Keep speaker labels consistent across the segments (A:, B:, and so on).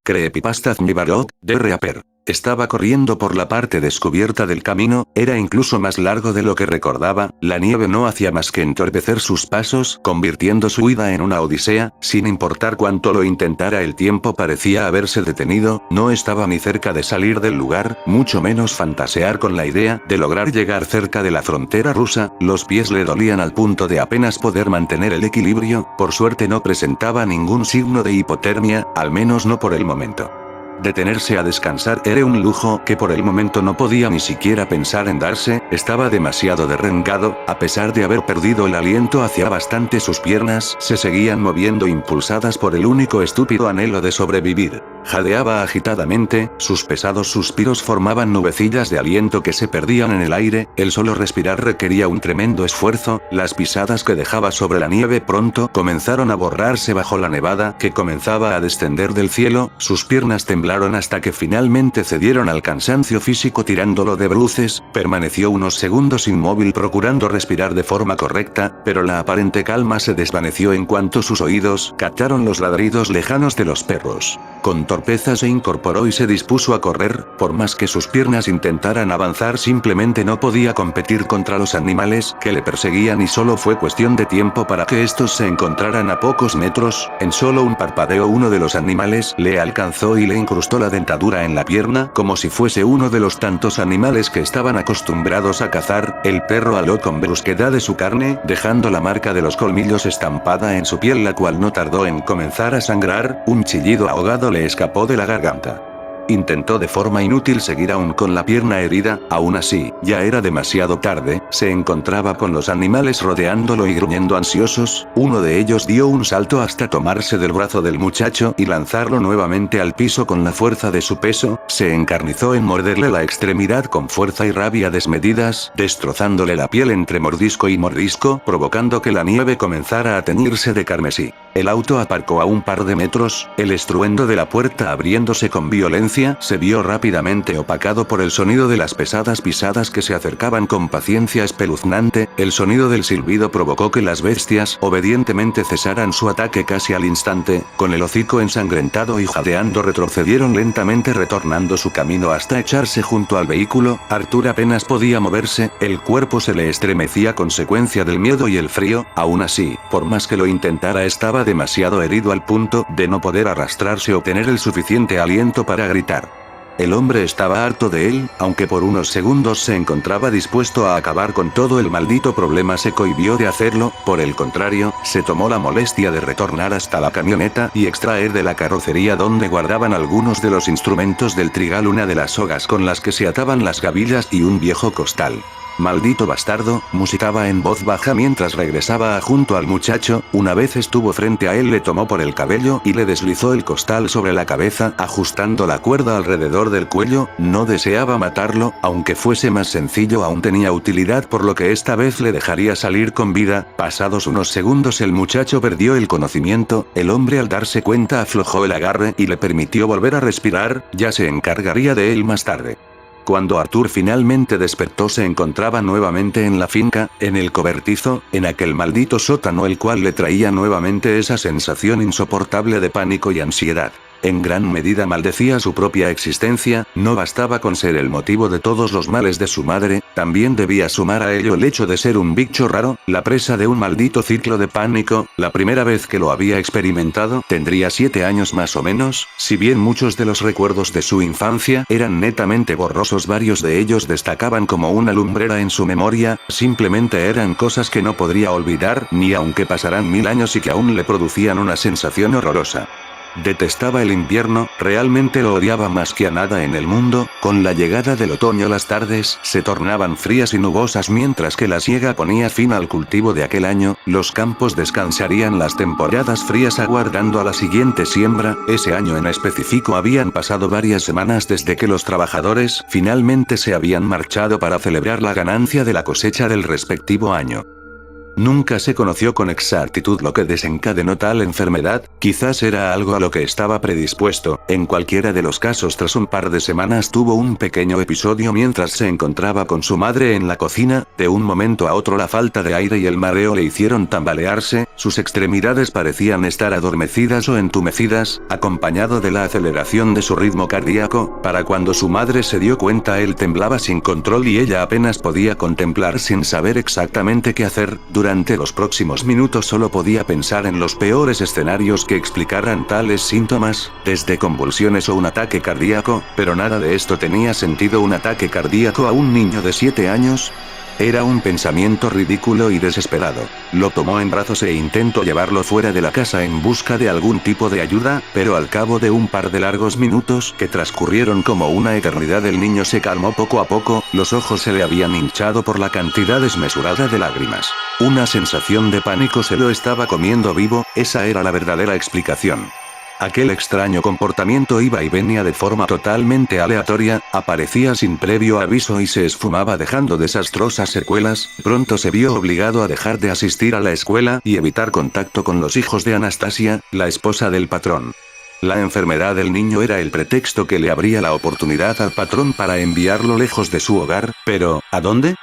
A: Creepypasta Zmibarot, de Reaper. Estaba corriendo por la parte descubierta del camino, era incluso más largo de lo que recordaba, la nieve no hacía más que entorpecer sus pasos, convirtiendo su huida en una odisea, sin importar cuánto lo intentara el tiempo parecía haberse detenido, no estaba ni cerca de salir del lugar, mucho menos fantasear con la idea de lograr llegar cerca de la frontera rusa, los pies le dolían al punto de apenas poder mantener el equilibrio, por suerte no presentaba ningún signo de hipotermia, al menos no por el momento. Detenerse a descansar era un lujo que por el momento no podía ni siquiera pensar en darse, estaba demasiado derrengado, a pesar de haber perdido el aliento hacía bastante sus piernas se seguían moviendo impulsadas por el único estúpido anhelo de sobrevivir. Jadeaba agitadamente, sus pesados suspiros formaban nubecillas de aliento que se perdían en el aire, el solo respirar requería un tremendo esfuerzo, las pisadas que dejaba sobre la nieve pronto comenzaron a borrarse bajo la nevada que comenzaba a descender del cielo, sus piernas temblaron hasta que finalmente cedieron al cansancio físico tirándolo de bruces, permaneció unos segundos inmóvil procurando respirar de forma correcta, pero la aparente calma se desvaneció en cuanto sus oídos captaron los ladridos lejanos de los perros. Con torpeza se incorporó y se dispuso a correr, por más que sus piernas intentaran avanzar simplemente no podía competir contra los animales que le perseguían y solo fue cuestión de tiempo para que estos se encontraran a pocos metros, en solo un parpadeo uno de los animales le alcanzó y le incrustó la dentadura en la pierna como si fuese uno de los tantos animales que estaban acostumbrados a cazar, el perro aló con brusquedad de su carne, dejando la marca de los colmillos estampada en su piel la cual no tardó en comenzar a sangrar, un chillido ahogado le escapó de la garganta. Intentó de forma inútil seguir aún con la pierna herida, aún así, ya era demasiado tarde, se encontraba con los animales rodeándolo y gruñendo ansiosos, uno de ellos dio un salto hasta tomarse del brazo del muchacho y lanzarlo nuevamente al piso con la fuerza de su peso, se encarnizó en morderle la extremidad con fuerza y rabia desmedidas, destrozándole la piel entre mordisco y mordisco, provocando que la nieve comenzara a teñirse de carmesí. El auto aparcó a un par de metros, el estruendo de la puerta abriéndose con violencia se vio rápidamente opacado por el sonido de las pesadas pisadas que se acercaban con paciencia espeluznante, el sonido del silbido provocó que las bestias obedientemente cesaran su ataque casi al instante, con el hocico ensangrentado y jadeando retrocedieron lentamente retornando su camino hasta echarse junto al vehículo, Arthur apenas podía moverse, el cuerpo se le estremecía a consecuencia del miedo y el frío, aún así, por más que lo intentara estaba demasiado herido al punto de no poder arrastrarse o tener el suficiente aliento para gritar. El hombre estaba harto de él, aunque por unos segundos se encontraba dispuesto a acabar con todo el maldito problema se cohibió de hacerlo, por el contrario, se tomó la molestia de retornar hasta la camioneta y extraer de la carrocería donde guardaban algunos de los instrumentos del trigal una de las sogas con las que se ataban las gavillas y un viejo costal. Maldito bastardo, musitaba en voz baja mientras regresaba junto al muchacho, una vez estuvo frente a él le tomó por el cabello y le deslizó el costal sobre la cabeza ajustando la cuerda alrededor del cuello, no deseaba matarlo, aunque fuese más sencillo aún tenía utilidad por lo que esta vez le dejaría salir con vida, pasados unos segundos el muchacho perdió el conocimiento, el hombre al darse cuenta aflojó el agarre y le permitió volver a respirar, ya se encargaría de él más tarde. Cuando Arthur finalmente despertó se encontraba nuevamente en la finca, en el cobertizo, en aquel maldito sótano el cual le traía nuevamente esa sensación insoportable de pánico y ansiedad. En gran medida maldecía su propia existencia, no bastaba con ser el motivo de todos los males de su madre, también debía sumar a ello el hecho de ser un bicho raro, la presa de un maldito ciclo de pánico, la primera vez que lo había experimentado, tendría 7 años más o menos, si bien muchos de los recuerdos de su infancia eran netamente borrosos varios de ellos destacaban como una lumbrera en su memoria, simplemente eran cosas que no podría olvidar, ni aunque pasaran 1000 años y que aún le producían una sensación horrorosa. Detestaba el invierno, realmente lo odiaba más que a nada en el mundo, con la llegada del otoño las tardes se tornaban frías y nubosas mientras que la siega ponía fin al cultivo de aquel año, los campos descansarían las temporadas frías aguardando a la siguiente siembra, ese año en específico habían pasado varias semanas desde que los trabajadores finalmente se habían marchado para celebrar la ganancia de la cosecha del respectivo año. Nunca se conoció con exactitud lo que desencadenó tal enfermedad, quizás era algo a lo que estaba predispuesto. En cualquiera de los casos, tras un par de semanas tuvo un pequeño episodio mientras se encontraba con su madre en la cocina. De un momento a otro la falta de aire y el mareo le hicieron tambalearse, sus extremidades parecían estar adormecidas o entumecidas, acompañado de la aceleración de su ritmo cardíaco. Para cuando su madre se dio cuenta, él temblaba sin control y ella apenas podía contemplar sin saber exactamente qué hacer. Durante los próximos minutos solo podía pensar en los peores escenarios que explicaran tales síntomas, desde convulsiones o un ataque cardíaco, pero nada de esto tenía sentido. ¿Un ataque cardíaco a un niño de 7 años? Era un pensamiento ridículo y desesperado. Lo tomó en brazos e intentó llevarlo fuera de la casa en busca de algún tipo de ayuda, pero al cabo de un par de largos minutos que transcurrieron como una eternidad, el niño se calmó poco a poco, los ojos se le habían hinchado por la cantidad desmesurada de lágrimas. Una sensación de pánico se lo estaba comiendo vivo, esa era la verdadera explicación. Aquel extraño comportamiento iba y venía de forma totalmente aleatoria, aparecía sin previo aviso y se esfumaba dejando desastrosas secuelas. Pronto se vio obligado a dejar de asistir a la escuela y evitar contacto con los hijos de Anastasia, la esposa del patrón. La enfermedad del niño era el pretexto que le abría la oportunidad al patrón para enviarlo lejos de su hogar, pero ¿a dónde?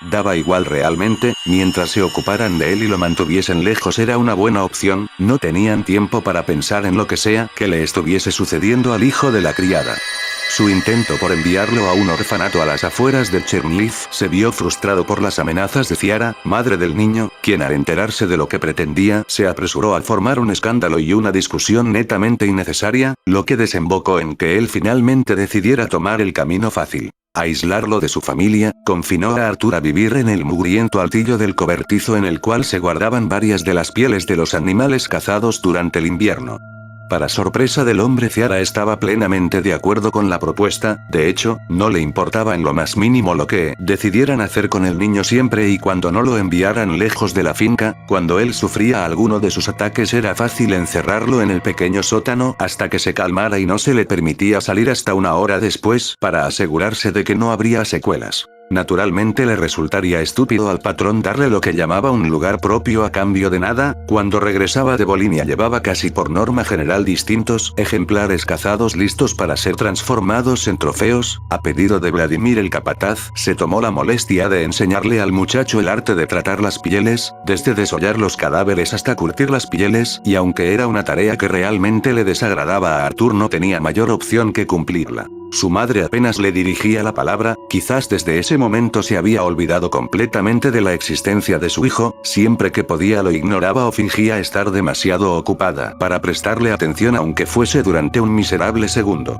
A: Daba igual realmente, mientras se ocuparan de él y lo mantuviesen lejos era una buena opción, no tenían tiempo para pensar en lo que sea que le estuviese sucediendo al hijo de la criada. Su intento por enviarlo a un orfanato a las afueras de Chernihiv se vio frustrado por las amenazas de Ciara, madre del niño, quien al enterarse de lo que pretendía, se apresuró a formar un escándalo y una discusión netamente innecesaria, lo que desembocó en que él finalmente decidiera tomar el camino fácil. Aislarlo de su familia, confinó a Arthur a vivir en el mugriento altillo del cobertizo en el cual se guardaban varias de las pieles de los animales cazados durante el invierno. Para sorpresa del hombre, Ciara estaba plenamente de acuerdo con la propuesta, de hecho, no le importaba en lo más mínimo lo que decidieran hacer con el niño siempre y cuando no lo enviaran lejos de la finca. Cuando él sufría alguno de sus ataques era fácil encerrarlo en el pequeño sótano hasta que se calmara y no se le permitía salir hasta una hora después para asegurarse de que no habría secuelas. Naturalmente le resultaría estúpido al patrón darle lo que llamaba un lugar propio a cambio de nada. Cuando regresaba de Volinia llevaba casi por norma general distintos ejemplares cazados listos para ser transformados en trofeos. A pedido de Vladimir el capataz, se tomó la molestia de enseñarle al muchacho el arte de tratar las pieles, desde desollar los cadáveres hasta curtir las pieles, y aunque era una tarea que realmente le desagradaba a Arthur, no tenía mayor opción que cumplirla. Su madre apenas le dirigía la palabra, quizás desde ese momento se había olvidado completamente de la existencia de su hijo, siempre que podía lo ignoraba o fingía estar demasiado ocupada para prestarle atención aunque fuese durante un miserable segundo.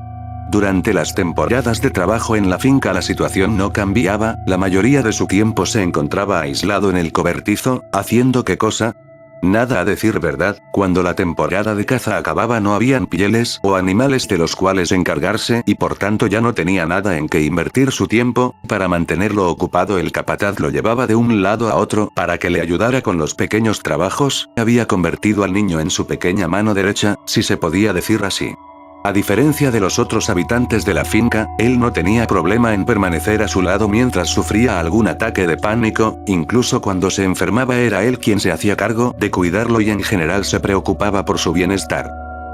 A: Durante las temporadas de trabajo en la finca la situación no cambiaba, la mayoría de su tiempo se encontraba aislado en el cobertizo, ¿haciendo qué cosa? Nada, a decir verdad. Cuando la temporada de caza acababa no habían pieles o animales de los cuales encargarse y por tanto ya no tenía nada en que invertir su tiempo. Para mantenerlo ocupado el capataz lo llevaba de un lado a otro para que le ayudara con los pequeños trabajos. Había convertido al niño en su pequeña mano derecha, si se podía decir así. A diferencia de los otros habitantes de la finca, él no tenía problema en permanecer a su lado mientras sufría algún ataque de pánico, incluso cuando se enfermaba era él quien se hacía cargo de cuidarlo y en general se preocupaba por su bienestar.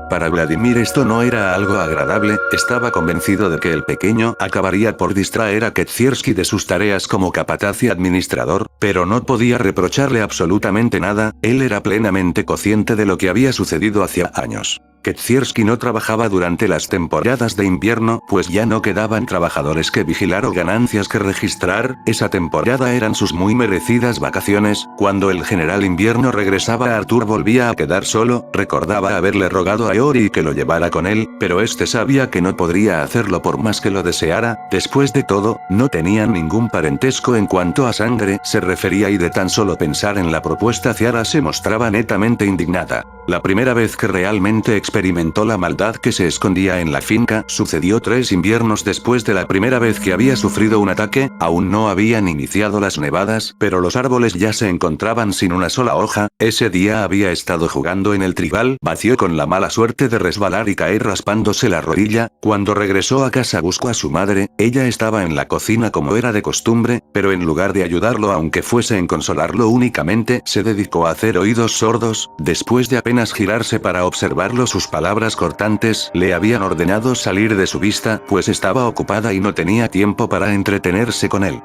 A: Para Vladimir esto no era algo agradable, estaba convencido de que el pequeño acabaría por distraer a Kedzierski de sus tareas como capataz y administrador, pero no podía reprocharle absolutamente nada, él era plenamente consciente de lo que había sucedido hacía años. Kedzierski no trabajaba durante las temporadas de invierno, pues ya no quedaban trabajadores que vigilar o ganancias que registrar. Esa temporada eran sus muy merecidas vacaciones. Cuando el general invierno regresaba, Arthur volvía a quedar solo. Recordaba haberle rogado a Eori que lo llevara con él, pero este sabía que no podría hacerlo por más que lo deseara. Después de todo, no tenían ningún parentesco en cuanto a sangre se refería y de tan solo pensar en la propuesta Ciara se mostraba netamente indignada. La primera vez que realmente experimentó la maldad que se escondía en la finca sucedió 3 inviernos después de la primera vez que había sufrido un ataque. Aún no habían iniciado las nevadas, pero los árboles ya se encontraban sin una sola hoja. Ese día había estado jugando en el trigal vacío con la mala suerte de resbalar y caer raspándose la rodilla. Cuando regresó a casa buscó a su madre. Ella estaba en la cocina como era de costumbre, pero en lugar de ayudarlo aunque fuese en consolarlo únicamente, se dedicó a hacer oídos sordos. Después de apenas girarse para observarlo, sus palabras cortantes le habían ordenado salir de su vista, pues estaba ocupada y no tenía tiempo para entretenerse con él.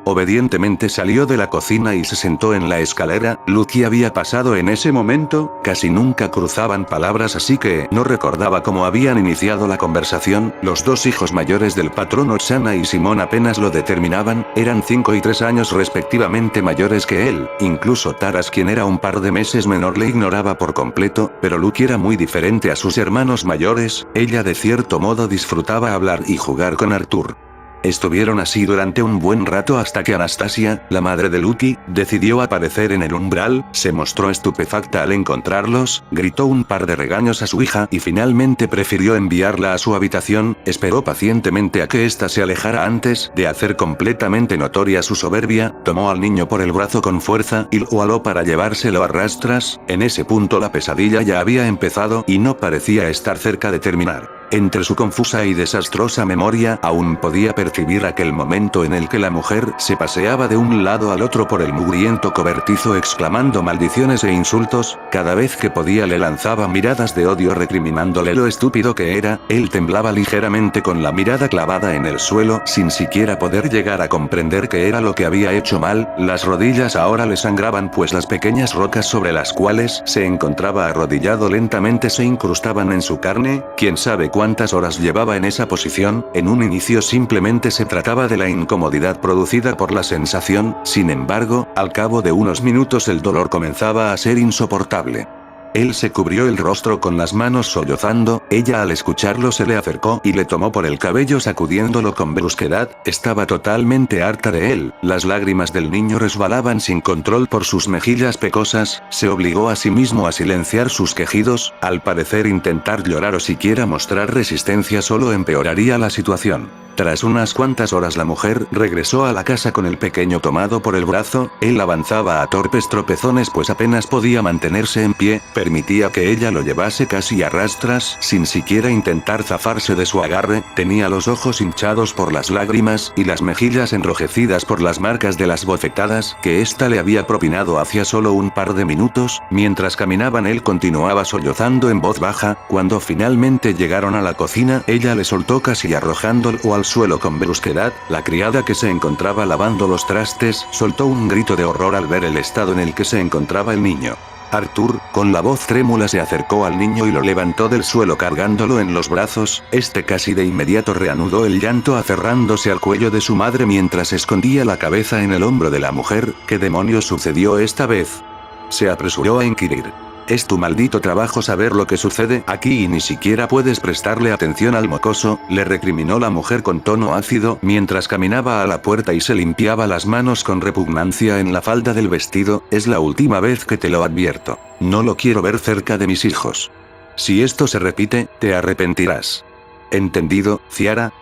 A: Obedientemente salió de la cocina y se sentó en la escalera. Lucky había pasado en ese momento, casi nunca cruzaban palabras así que no recordaba cómo habían iniciado la conversación. Los 2 hijos mayores del patrón Oksana y Simón apenas lo determinaban, eran 5 y 3 años respectivamente mayores que él. Incluso Taras, quien era un par de meses menor, le ignoraba por completo, pero Lucky era muy diferente a sus hermanos mayores. Ella de cierto modo disfrutaba hablar y jugar con Arthur. Estuvieron así durante un buen rato hasta que Anastasia, la madre de Lucky, decidió aparecer en el umbral. Se mostró estupefacta al encontrarlos, gritó un par de regaños a su hija y finalmente prefirió enviarla a su habitación. Esperó pacientemente a que ésta se alejara antes de hacer completamente notoria su soberbia. Tomó al niño por el brazo con fuerza y lo aló para llevárselo a rastras. En ese punto la pesadilla ya había empezado y no parecía estar cerca de terminar. Entre su confusa y desastrosa memoria aún podía percibir aquel momento en el que la mujer se paseaba de un lado al otro por el mugriento cobertizo exclamando maldiciones e insultos. Cada vez que podía le lanzaba miradas de odio recriminándole lo estúpido que era. Él temblaba ligeramente con la mirada clavada en el suelo sin siquiera poder llegar a comprender qué era lo que había hecho mal. Las rodillas ahora le sangraban pues las pequeñas rocas sobre las cuales se encontraba arrodillado lentamente se incrustaban en su carne. Quién sabe cuántas horas llevaba en esa posición. En un inicio simplemente se trataba de la incomodidad producida por la sensación, sin embargo, al cabo de unos minutos el dolor comenzaba a ser insoportable. Él se cubrió el rostro con las manos sollozando. Ella al escucharlo se le acercó y le tomó por el cabello sacudiéndolo con brusquedad. Estaba totalmente harta de él. Las lágrimas del niño resbalaban sin control por sus mejillas pecosas. Se obligó a sí mismo a silenciar sus quejidos. Al parecer intentar llorar o siquiera mostrar resistencia solo empeoraría la situación. Tras unas cuantas horas la mujer regresó a la casa con el pequeño tomado por el brazo. Él avanzaba a torpes tropezones pues apenas podía mantenerse en pie. Permitía que ella lo llevase casi a rastras, sin siquiera intentar zafarse de su agarre. Tenía los ojos hinchados por las lágrimas y las mejillas enrojecidas por las marcas de las bofetadas que ésta le había propinado hacía solo un par de minutos. Mientras caminaban él continuaba sollozando en voz baja. Cuando finalmente llegaron a la cocina, ella le soltó casi arrojándolo al suelo con brusquedad. La criada que se encontraba lavando los trastes soltó un grito de horror al ver el estado en el que se encontraba el niño. Arthur, con la voz trémula, se acercó al niño y lo levantó del suelo cargándolo en los brazos. Este casi de inmediato reanudó el llanto aferrándose al cuello de su madre mientras escondía la cabeza en el hombro de la mujer. ¿Qué demonios sucedió esta vez?, se apresuró a inquirir. Es tu maldito trabajo saber lo que sucede aquí y ni siquiera puedes prestarle atención al mocoso, le recriminó la mujer con tono ácido mientras caminaba a la puerta y se limpiaba las manos con repugnancia en la falda del vestido. Es la última vez que te lo advierto. No lo quiero ver cerca de mis hijos. Si esto se repite, te arrepentirás. ¿Entendido, Ciara?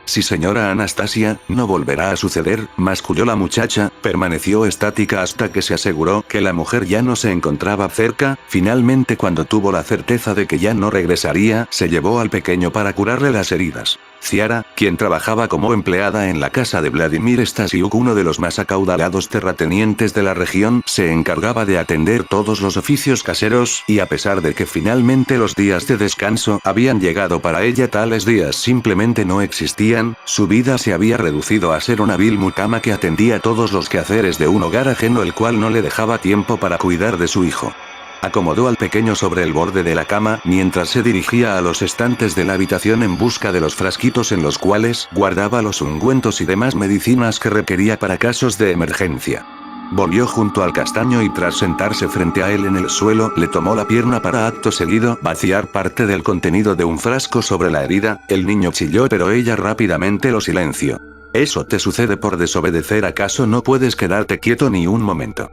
A: Sí, señora Anastasia, no volverá a suceder, masculló la muchacha. Permaneció estática hasta que se aseguró que la mujer ya no se encontraba cerca. Finalmente, cuando tuvo la certeza de que ya no regresaría, se llevó al pequeño para curarle las heridas. Ciara, quien trabajaba como empleada en la casa de Vladimir Stasiuk, uno de los más acaudalados terratenientes de la región, se encargaba de atender todos los oficios caseros, y a pesar de que finalmente los días de descanso habían llegado para ella, tales días simplemente no existían. Su vida se había reducido a ser una vil mucama que atendía todos los quehaceres de un hogar ajeno, el cual no le dejaba tiempo para cuidar de su hijo. Acomodó al pequeño sobre el borde de la cama mientras se dirigía a los estantes de la habitación en busca de los frasquitos en los cuales guardaba los ungüentos y demás medicinas que requería para casos de emergencia. Volvió junto al castaño y tras sentarse frente a él en el suelo, le tomó la pierna para acto seguido vaciar parte del contenido de un frasco sobre la herida. El niño chilló, pero ella rápidamente lo silenció. Eso te sucede por desobedecer, ¿acaso no puedes quedarte quieto ni un momento?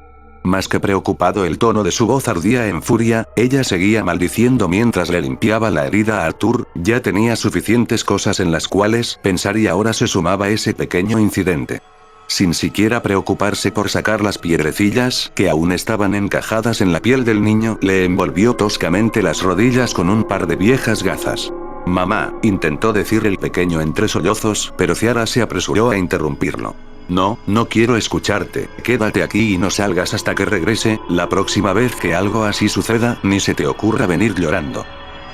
A: Más que preocupado, el tono de su voz ardía en furia. Ella seguía maldiciendo mientras le limpiaba la herida a Arthur. Ya tenía suficientes cosas en las cuales pensar y ahora se sumaba ese pequeño incidente. Sin siquiera preocuparse por sacar las piedrecillas que aún estaban encajadas en la piel del niño, le envolvió toscamente las rodillas con un par de viejas gafas. «Mamá», intentó decir el pequeño entre sollozos, pero Ciara se apresuró a interrumpirlo. «No, no quiero escucharte, quédate aquí y no salgas hasta que regrese. La próxima vez que algo así suceda, ni se te ocurra venir llorando».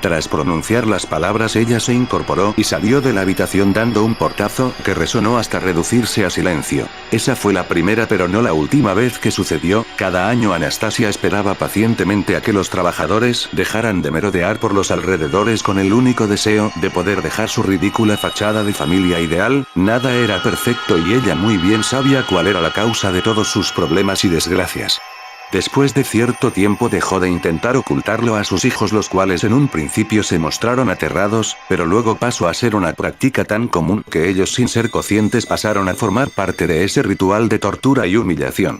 A: Tras pronunciar las palabras, ella se incorporó y salió de la habitación dando un portazo que resonó hasta reducirse a silencio. Esa fue la primera pero no la última vez que sucedió. Cada año Anastasia esperaba pacientemente a que los trabajadores dejaran de merodear por los alrededores con el único deseo de poder dejar su ridícula fachada de familia ideal. Nada era perfecto y ella muy bien sabía cuál era la causa de todos sus problemas y desgracias. Después de cierto tiempo dejó de intentar ocultarlo a sus hijos, los cuales en un principio se mostraron aterrados, pero luego pasó a ser una práctica tan común que ellos, sin ser conscientes, pasaron a formar parte de ese ritual de tortura y humillación.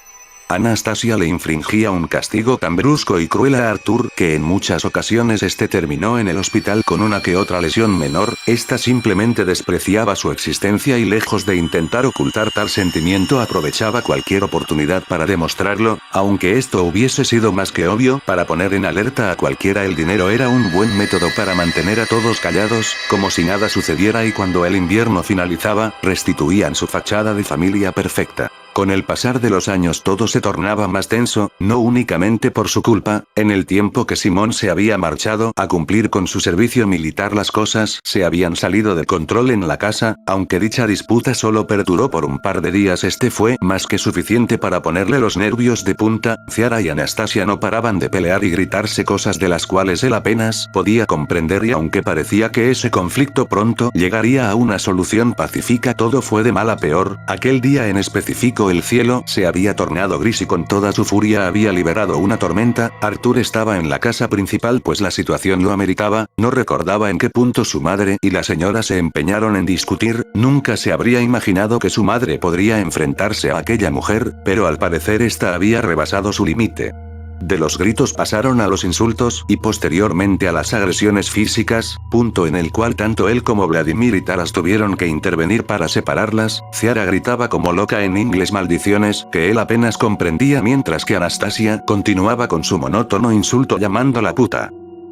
A: Anastasia le infligía un castigo tan brusco y cruel a Arthur que en muchas ocasiones este terminó en el hospital con una que otra lesión menor. Esta simplemente despreciaba su existencia y, lejos de intentar ocultar tal sentimiento, aprovechaba cualquier oportunidad para demostrarlo, aunque esto hubiese sido más que obvio. Para poner en alerta a cualquiera, el dinero era un buen método para mantener a todos callados, como si nada sucediera, y cuando el invierno finalizaba, restituían su fachada de familia perfecta. Con el pasar de los años todo se tornaba más tenso, no únicamente por su culpa. En el tiempo que Simón se había marchado a cumplir con su servicio militar, las cosas se habían salido de control en la casa. Aunque dicha disputa solo perduró por un par de días, este fue más que suficiente para ponerle los nervios de punta. Ciara y Anastasia no paraban de pelear y gritarse cosas de las cuales él apenas podía comprender, y aunque parecía que ese conflicto pronto llegaría a una solución pacífica, todo fue de mal a peor. Aquel día en específico el cielo se había tornado gris y con toda su furia había liberado una tormenta. Arthur estaba en la casa principal pues la situación lo ameritaba. No recordaba en qué punto su madre y la señora se empeñaron en discutir. Nunca se habría imaginado que su madre podría enfrentarse a aquella mujer, pero al parecer esta había rebasado su límite. De los gritos pasaron a los insultos y posteriormente a las agresiones físicas, punto en el cual tanto él como Vladimir y Taras tuvieron que intervenir para separarlas. Ciara gritaba como loca en inglés maldiciones que él apenas comprendía, mientras que Anastasia continuaba con su monótono insulto llamándola puta.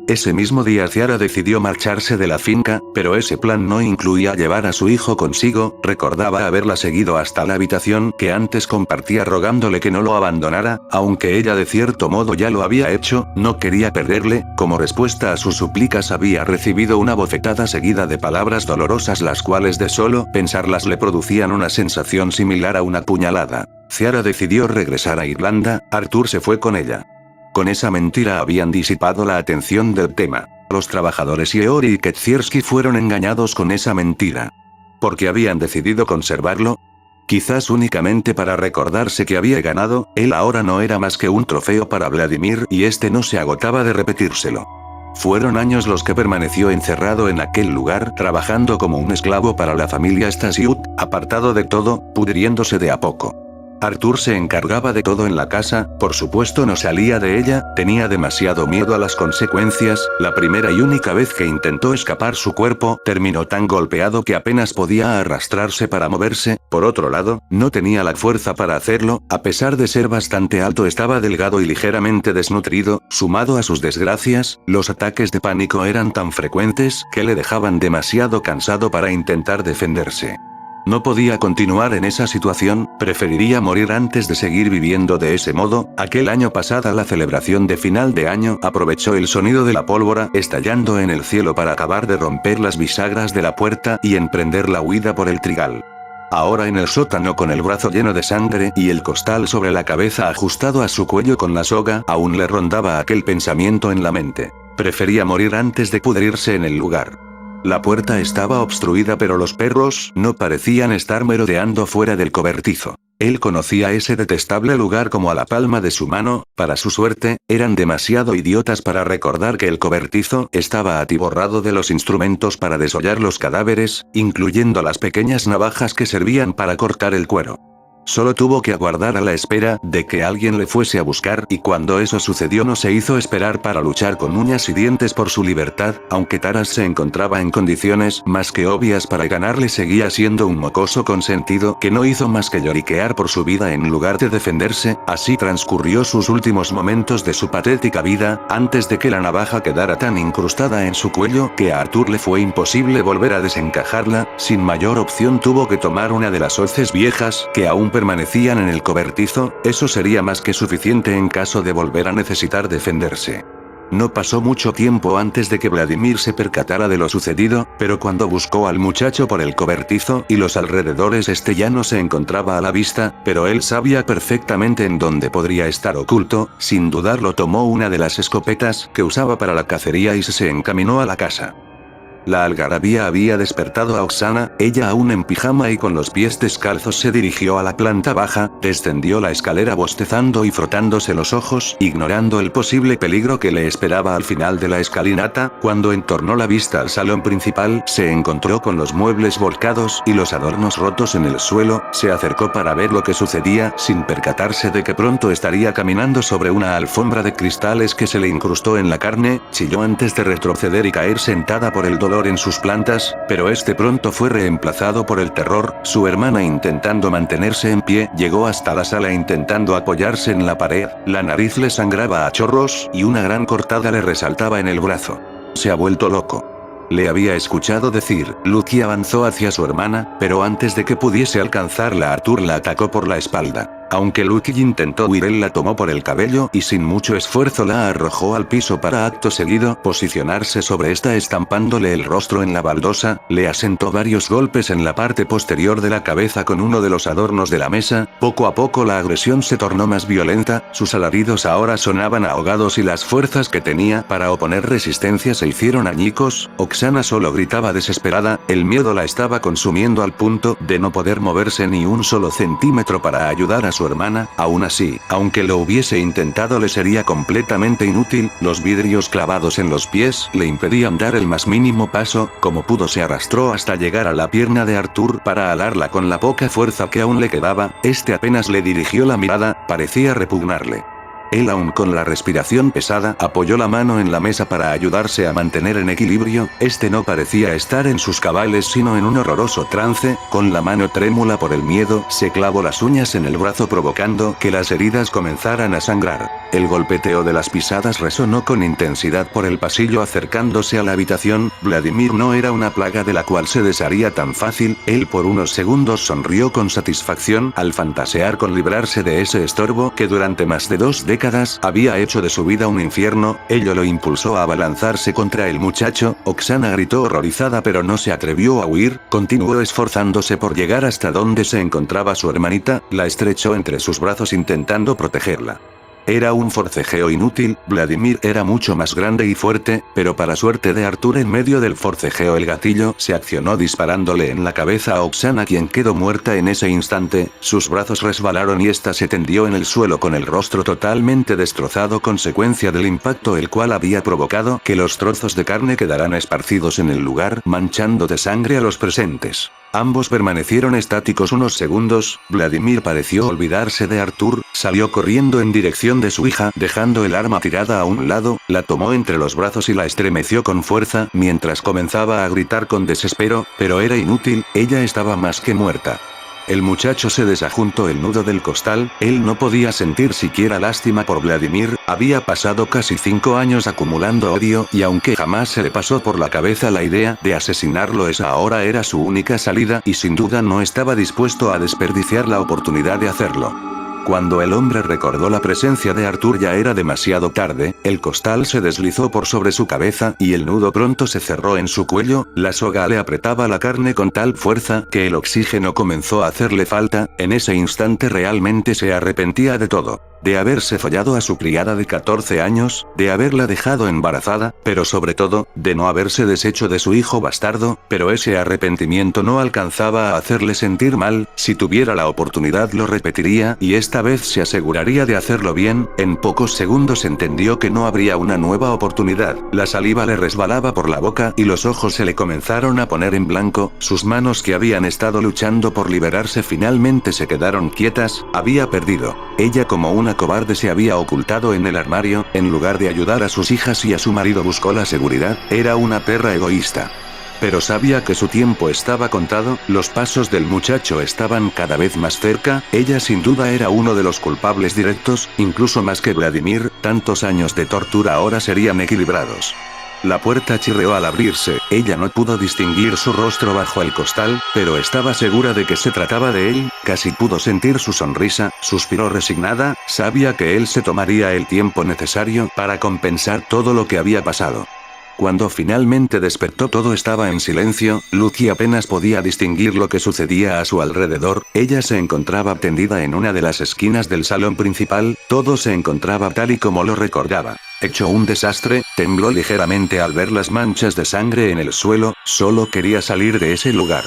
A: Ese mismo día Ciara decidió marcharse de la finca, pero ese plan no incluía llevar a su hijo consigo. Recordaba haberla seguido hasta la habitación que antes compartía rogándole que no lo abandonara, aunque ella de cierto modo ya lo había hecho. No quería perderle. Como respuesta a sus súplicas había recibido una bofetada seguida de palabras dolorosas, las cuales de solo pensarlas le producían una sensación similar a una puñalada. Ciara decidió regresar a Irlanda. Arthur se fue con ella. Con esa mentira habían disipado la atención del tema. Los trabajadores Yeori y Kedzierski fueron engañados con esa mentira. ¿Por qué habían decidido conservarlo? Quizás únicamente para recordarse que había ganado. Él ahora no era más que un trofeo para Vladimir y este no se agotaba de repetírselo. Fueron años los que permaneció encerrado en aquel lugar, trabajando como un esclavo para la familia Stasiuk, apartado de todo, pudriéndose de a poco. Arthur se encargaba de todo en la casa, por supuesto no salía de ella, tenía demasiado miedo a las consecuencias. La primera y única vez que intentó escapar, su cuerpo terminó tan golpeado que apenas podía arrastrarse para moverse. Por otro lado, no tenía la fuerza para hacerlo. A pesar de ser bastante alto, estaba delgado y ligeramente desnutrido. Sumado a sus desgracias, los ataques de pánico eran tan frecuentes que le dejaban demasiado cansado para intentar defenderse. No podía continuar en esa situación, preferiría morir antes de seguir viviendo de ese modo. Aquel año, pasada la celebración de final de año, aprovechó el sonido de la pólvora estallando en el cielo para acabar de romper las bisagras de la puerta y emprender la huida por el trigal. Ahora en el sótano, con el brazo lleno de sangre y el costal sobre la cabeza ajustado a su cuello con la soga, aún le rondaba aquel pensamiento en la mente. Prefería morir antes de pudrirse en el lugar. La puerta estaba obstruida, pero los perros no parecían estar merodeando fuera del cobertizo. Él conocía ese detestable lugar como a la palma de su mano. Para su suerte, eran demasiado idiotas para recordar que el cobertizo estaba atiborrado de los instrumentos para desollar los cadáveres, incluyendo las pequeñas navajas que servían para cortar el cuero. Solo tuvo que aguardar a la espera de que alguien le fuese a buscar, y cuando eso sucedió no se hizo esperar para luchar con uñas y dientes por su libertad. Aunque Taras se encontraba en condiciones más que obvias para ganarle, seguía siendo un mocoso consentido que no hizo más que lloriquear por su vida en lugar de defenderse. Así transcurrió sus últimos momentos de su patética vida, antes de que la navaja quedara tan incrustada en su cuello que a Arthur le fue imposible volver a desencajarla. Sin mayor opción tuvo que tomar una de las hoces viejas que aún permanecían en el cobertizo. Eso sería más que suficiente en caso de volver a necesitar defenderse. No pasó mucho tiempo antes de que Vladimir se percatara de lo sucedido, pero cuando buscó al muchacho por el cobertizo y los alrededores, este ya no se encontraba a la vista, pero él sabía perfectamente en dónde podría estar oculto. Sin dudarlo, tomó una de las escopetas que usaba para la cacería y se encaminó a la casa. La algarabía había despertado a Oksana. Ella, aún en pijama y con los pies descalzos, se dirigió a la planta baja, descendió la escalera bostezando y frotándose los ojos, ignorando el posible peligro que le esperaba al final de la escalinata. Cuando entornó la vista al salón principal, se encontró con los muebles volcados y los adornos rotos en el suelo. Se acercó para ver lo que sucedía, sin percatarse de que pronto estaría caminando sobre una alfombra de cristales que se le incrustó en la carne. Chilló antes de retroceder y caer sentada por el dolor en sus plantas, pero este pronto fue reemplazado por el terror. Su hermana, intentando mantenerse en pie, llegó hasta la sala intentando apoyarse en la pared. La nariz le sangraba a chorros, y una gran cortada le resaltaba en el brazo. Se ha vuelto loco. Le había escuchado decir. Lucky avanzó hacia su hermana, pero antes de que pudiese alcanzarla, Arthur la atacó por la espalda. Aunque Lucky intentó huir, él la tomó por el cabello y sin mucho esfuerzo la arrojó al piso para acto seguido posicionarse sobre esta, estampándole el rostro en la baldosa. Le asentó varios golpes en la parte posterior de la cabeza con uno de los adornos de la mesa. Poco a poco la agresión se tornó más violenta, sus alaridos ahora sonaban ahogados y las fuerzas que tenía para oponer resistencia se hicieron añicos. Oksana solo gritaba desesperada, el miedo la estaba consumiendo al punto de no poder moverse ni un solo centímetro para ayudar a su hermana. Aún así, aunque lo hubiese intentado, le sería completamente inútil. Los vidrios clavados en los pies le impedían dar el más mínimo paso. Como pudo, se arrastró hasta llegar a la pierna de Arthur para alarla con la poca fuerza que aún le quedaba. Este apenas le dirigió la mirada, parecía repugnarle. Él, aún con la respiración pesada, apoyó la mano en la mesa para ayudarse a mantener en equilibrio. Este no parecía estar en sus cabales, sino en un horroroso trance. Con la mano trémula por el miedo, se clavó las uñas en el brazo, provocando que las heridas comenzaran a sangrar. El golpeteo de las pisadas resonó con intensidad por el pasillo acercándose a la habitación. Vladimir no era una plaga de la cual se desharía tan fácil. Él por unos segundos sonrió con satisfacción al fantasear con librarse de ese estorbo que durante más de 2 décadas había hecho de su vida un infierno. Ello lo impulsó a abalanzarse contra el muchacho. Oksana gritó horrorizada, pero no se atrevió a huir. Continuó esforzándose por llegar hasta donde se encontraba su hermanita. La estrechó entre sus brazos intentando protegerla. Era un forcejeo inútil. Vladimir era mucho más grande y fuerte, pero para suerte de Arthur, en medio del forcejeo el gatillo se accionó disparándole en la cabeza a Oksana, quien quedó muerta en ese instante. Sus brazos resbalaron y ésta se tendió en el suelo con el rostro totalmente destrozado, consecuencia del impacto el cual había provocado que los trozos de carne quedaran esparcidos en el lugar, manchando de sangre a los presentes. Ambos permanecieron estáticos unos segundos. Vladimir pareció olvidarse de Arthur, salió corriendo en dirección de su hija, dejando el arma tirada a un lado, la tomó entre los brazos y la estremeció con fuerza, mientras comenzaba a gritar con desespero, pero era inútil, ella estaba más que muerta. El muchacho se desajuntó el nudo del costal. Él no podía sentir siquiera lástima por Vladimir. Había pasado casi 5 años acumulando odio, y aunque jamás se le pasó por la cabeza la idea de asesinarlo, esa ahora era su única salida, y sin duda no estaba dispuesto a desperdiciar la oportunidad de hacerlo. Cuando el hombre recordó la presencia de Arthur ya era demasiado tarde. El costal se deslizó por sobre su cabeza y el nudo pronto se cerró en su cuello. La soga le apretaba la carne con tal fuerza que el oxígeno comenzó a hacerle falta. En ese instante realmente se arrepentía de todo. de haberse follado a su criada de 14 años, de haberla dejado embarazada, pero sobre todo, de no haberse deshecho de su hijo bastardo, pero ese arrepentimiento no alcanzaba a hacerle sentir mal, si tuviera la oportunidad lo repetiría y esta vez se aseguraría de hacerlo bien. En pocos segundos entendió que no habría una nueva oportunidad, la saliva le resbalaba por la boca y los ojos se le comenzaron a poner en blanco, sus manos que habían estado luchando por liberarse finalmente se quedaron quietas, había perdido. Ella como una cobarde se había ocultado en el armario, en lugar de ayudar a sus hijas y a su marido buscó la seguridad, era una perra egoísta. Pero sabía que su tiempo estaba contado, los pasos del muchacho estaban cada vez más cerca, ella sin duda era uno de los culpables directos, incluso más que Vladimir, tantos años de tortura ahora serían equilibrados. La puerta chirrió al abrirse, ella no pudo distinguir su rostro bajo el costal, pero estaba segura de que se trataba de él, casi pudo sentir su sonrisa, suspiró resignada, sabía que él se tomaría el tiempo necesario para compensar todo lo que había pasado. Cuando finalmente despertó todo estaba en silencio, Lucy apenas podía distinguir lo que sucedía a su alrededor, ella se encontraba tendida en una de las esquinas del salón principal, todo se encontraba tal y como lo recordaba. Hecho un desastre, tembló ligeramente al ver las manchas de sangre en el suelo, solo quería salir de ese lugar.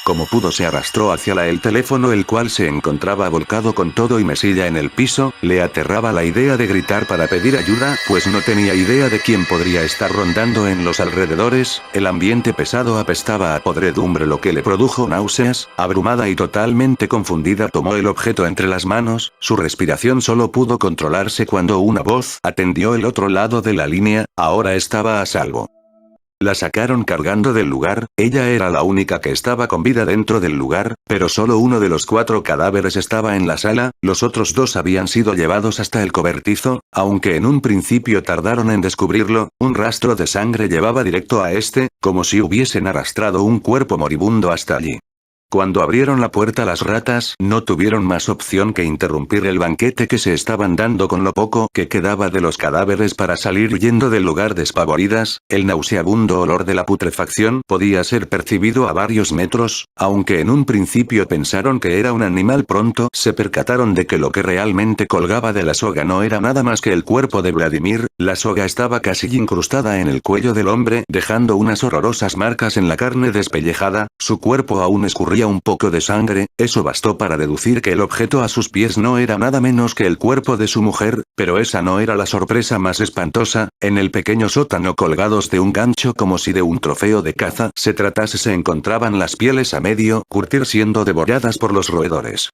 A: Como pudo se arrastró hacia el teléfono el cual se encontraba volcado con todo y mesilla en el piso, le aterraba la idea de gritar para pedir ayuda, pues no tenía idea de quién podría estar rondando en los alrededores, el ambiente pesado apestaba a podredumbre lo que le produjo náuseas, abrumada y totalmente confundida tomó el objeto entre las manos, su respiración solo pudo controlarse cuando una voz atendió el otro lado de la línea, ahora estaba a salvo. La sacaron cargando del lugar, ella era la única que estaba con vida dentro del lugar, pero solo uno de los 4 cadáveres estaba en la sala, los otros 2 habían sido llevados hasta el cobertizo, aunque en un principio tardaron en descubrirlo, un rastro de sangre llevaba directo a este, como si hubiesen arrastrado un cuerpo moribundo hasta allí. Cuando abrieron la puerta las ratas no tuvieron más opción que interrumpir el banquete que se estaban dando con lo poco que quedaba de los cadáveres para salir huyendo del lugar despavoridas, el nauseabundo olor de la putrefacción podía ser percibido a varios metros, aunque en un principio pensaron que era un animal pronto se percataron de que lo que realmente colgaba de la soga no era nada más que el cuerpo de Vladimir, la soga estaba casi incrustada en el cuello del hombre dejando unas horrorosas marcas en la carne despellejada, su cuerpo aún escurría un poco de sangre, eso bastó para deducir que el objeto a sus pies no era nada menos que el cuerpo de su mujer, pero esa no era la sorpresa más espantosa, en el pequeño sótano colgados de un gancho como si de un trofeo de caza se encontraban las pieles a medio curtir siendo devoradas por los roedores.